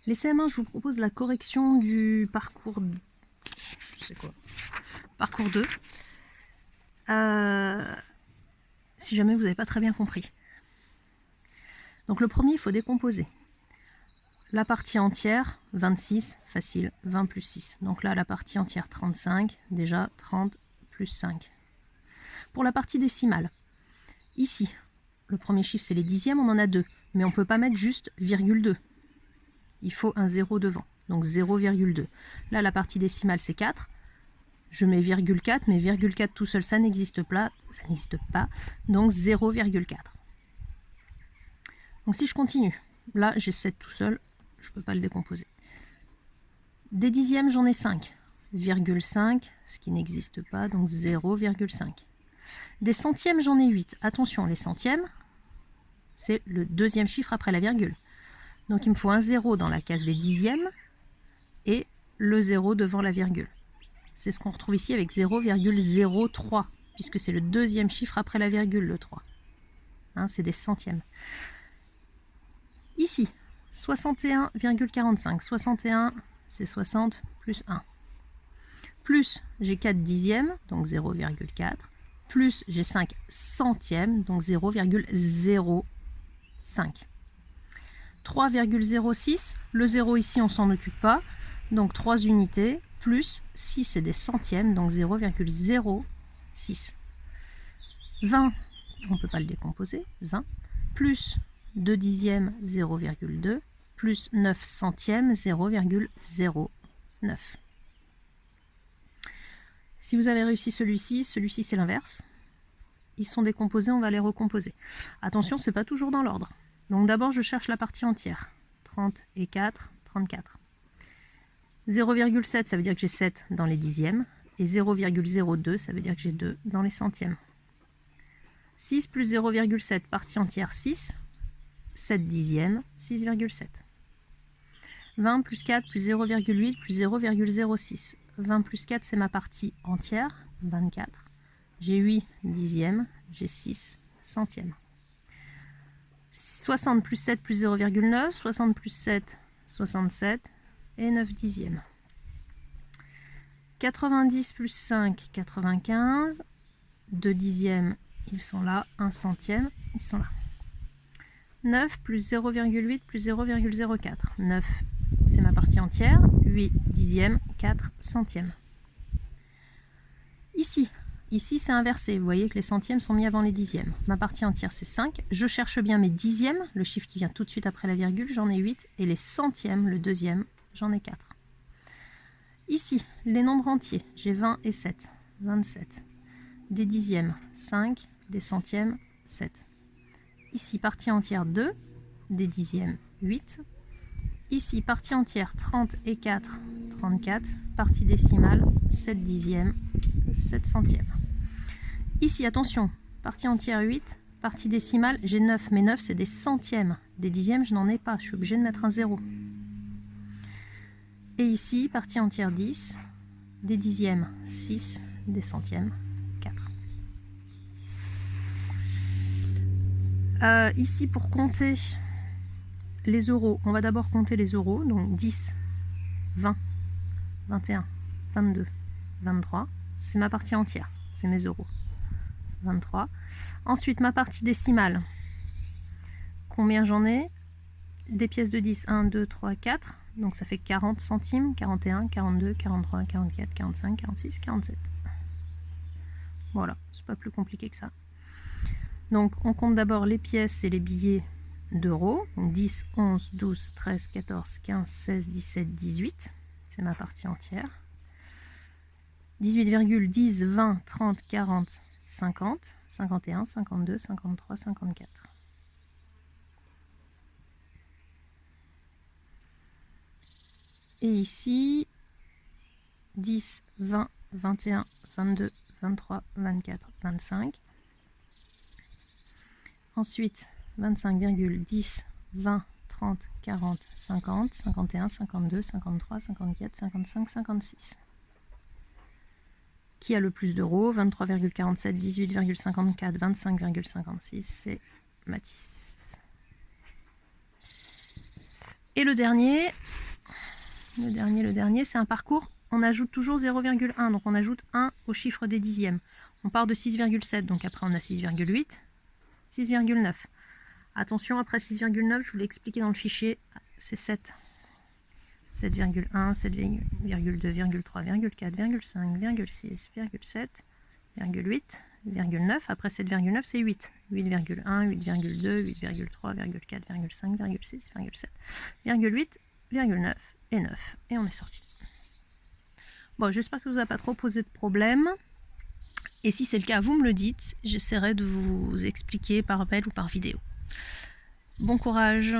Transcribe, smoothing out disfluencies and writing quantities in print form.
Les CM1, je vous propose la correction du parcours... C'est quoi? Parcours 2. Si jamais vous n'avez pas très bien compris. Donc le premier, il faut décomposer. La partie entière, 26, facile, 20 plus 6. Donc là, la partie entière, 35, déjà 30 plus 5. Pour la partie décimale, ici, le premier chiffre, c'est les dixièmes, on en a deux. Mais on ne peut pas mettre juste virgule 2. Il faut un 0 devant, donc 0,2. Là, la partie décimale, c'est 4. Je mets virgule 4, mais virgule 4 tout seul, ça n'existe pas. Donc 0,4. Donc si je continue, là, j'ai 7 tout seul, je ne peux pas le décomposer. Des dixièmes, j'en ai 5. Virgule 5, ce qui n'existe pas, donc 0,5. Des centièmes, j'en ai 8. Attention, les centièmes, c'est le deuxième chiffre après la virgule. Donc il me faut un 0 dans la case des dixièmes et le 0 devant la virgule. C'est ce qu'on retrouve ici avec 0,03, puisque c'est le deuxième chiffre après la virgule, le 3. Hein, c'est des centièmes. Ici, 61,45. 61, c'est 60 plus 1. Plus, j'ai 4 dixièmes, donc 0,4. Plus, j'ai 5 centièmes, donc 0,05. 3,06, le 0 ici, on s'en occupe pas. Donc 3 unités, plus 6, c'est des centièmes, donc 0,06. 20, on ne peut pas le décomposer, 20, plus 2 dixièmes, 0,2, plus 9 centièmes, 0,09. Si vous avez réussi celui-ci c'est l'inverse. Ils sont décomposés, on va les recomposer. Attention, ce n'est pas toujours dans l'ordre. Donc d'abord, je cherche la partie entière. 30 et 4, 34. 0,7, ça veut dire que j'ai 7 dans les dixièmes. Et 0,02, ça veut dire que j'ai 2 dans les centièmes. 6 plus 0,7, partie entière, 6. 7 dixièmes, 6,7. 20 plus 4 plus 0,8 plus 0,06. 20 plus 4, c'est ma partie entière, 24. J'ai 8 dixièmes, j'ai 6 centièmes. 60 plus 7 plus 0,9, 60 plus 7, 67 et 9 dixièmes. 90 plus 5, 95. 2 dixièmes, ils sont là. 1 centième, ils sont là. 9 plus 0,8 plus 0,04. 9, c'est ma partie entière. 8 dixièmes, 4 centièmes. Ici, c'est inversé. Vous voyez que les centièmes sont mis avant les dixièmes. Ma partie entière, c'est 5. Je cherche bien mes dixièmes, le chiffre qui vient tout de suite après la virgule, j'en ai 8. Et les centièmes, le deuxième, j'en ai 4. Ici, les nombres entiers, j'ai 20 et 7. 27. Des dixièmes, 5. Des centièmes, 7. Ici, partie entière, 2. Des dixièmes, 8. Ici, partie entière, 30 et 4, 34. Partie décimale, 7 dixièmes, 7 centièmes. Ici, attention, partie entière, 8. Partie décimale, j'ai 9. Mais 9, c'est des centièmes. Des dixièmes, je n'en ai pas. Je suis obligée de mettre un 0. Et ici, partie entière, 10. Des dixièmes, 6. Des centièmes, 4. Ici, pour compter les euros, on va d'abord compter les euros. Donc 10, 20, 21, 22, 23. C'est ma partie entière, c'est mes euros. 23. Ensuite, ma partie décimale. Combien j'en ai? Des pièces de 10, 1, 2, 3, 4. Donc ça fait 40 centimes, 41, 42, 43, 44, 45, 46, 47. Voilà, c'est pas plus compliqué que ça. Donc on compte d'abord les pièces et les billets d'euros. 10, 11, 12, 13, 14, 15, 16, 17, 18. C'est ma partie entière. 18,10, 20, 30, 40, 50, 51, 52, 53, 54. Et ici, 10, 20, 21, 22, 23, 24, 25. Ensuite, 25,10, 20, 30, 40, 50, 51, 52, 53, 54, 55, 56. Qui a le plus d'euros? 23,47, 18,54, 25,56, c'est Mathis. Et le dernier, le dernier, c'est un parcours. On ajoute toujours 0,1, donc on ajoute 1 au chiffre des dixièmes. On part de 6,7, donc après on a 6,8, 6,9. Attention, après 6,9, je vous l'ai expliqué dans le fichier, c'est 7. 7,1, 7,2, 3,4, 5, 6, 7, 8, 9. Après 7,9, c'est 8. 8,1, 8,2, 8,3, 4, 5, 6, 7, 8, 9 et 9. Et on est sorti. Bon, j'espère que ça ne vous a pas trop posé de problème. Et si c'est le cas, vous me le dites. J'essaierai de vous expliquer par appel ou par vidéo. Bon courage!